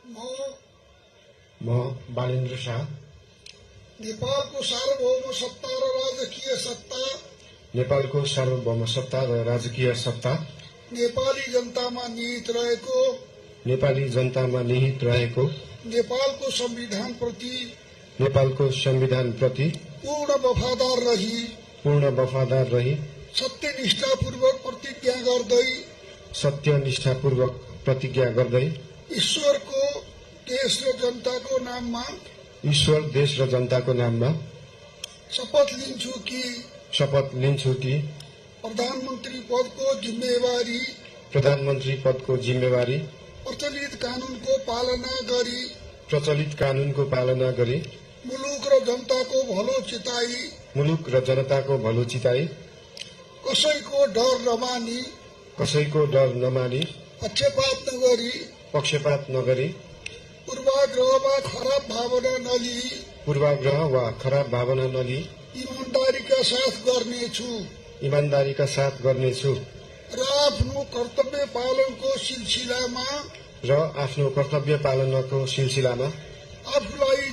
म बालेन्द्र शाह नेपालको सार्वभौम सत्ता र राजकीय सत्ता नेपालको सार्वभौम सत्ता र राजकीय सत्ता नेपाली जनतामा निहित रहेको नेपालको संविधान प्रति पूर्ण वफादार रही सत्यनिष्ठापूर्वक प्रतिज्ञा गर्दै ईश्वर, देश र जनताको नाममा शपथ लिन्छु कि प्रधानमन्त्री पदको जिम्मेवारी प्रचलित कानूनको पालना गरी मुलुक र जनताको भलो चिताई कसैको डर नमानी पक्षपात नगरी पूर्वाग्रह वा खराब भावना नलिई ईमानदारीका साथ गर्नेछु र आफ्नो कर्तव्य पालनको सिलसिलामा आफूलाई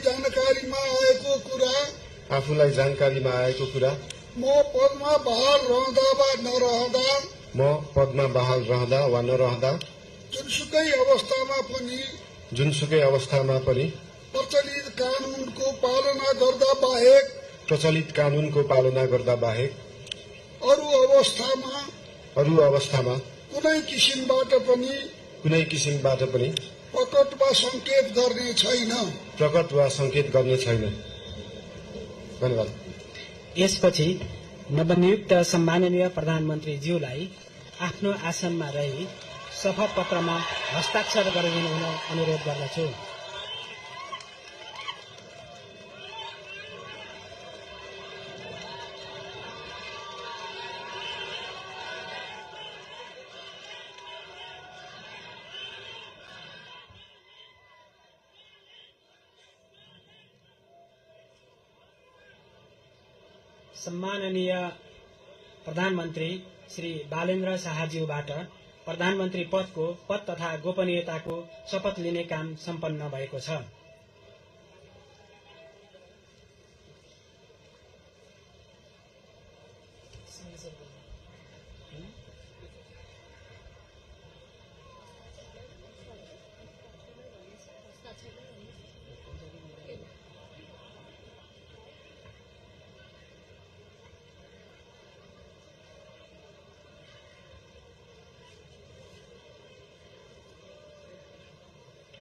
जानकारीमा आएको कुरा म पदमा बहाल रहँदा वा नरहँदा जुनसुकै अवस्थामा पनि प्रचलित कानूनको पालना गर्दा बाहेक अरू अवस्थामा कुनै किसिमबाट पनि प्रकट वा संकेत गर्ने छैन। धन्यवाद। यसपछि नवनियुक्त सम्माननीय प्रधानमन्त्रीज्यूलाई आफ्नो आसनमा रही शपथ पत्रमा हस्ताक्षर गरिदिनु हुन अनुरोध गर्दछु। सम्माननीय प्रधानमन्त्री श्री बालेन्द्र शाहज्यूबाट प्रधानमन्त्री पद तथा गोपनीयताको शपथ लिने काम सम्पन्न भएको छ।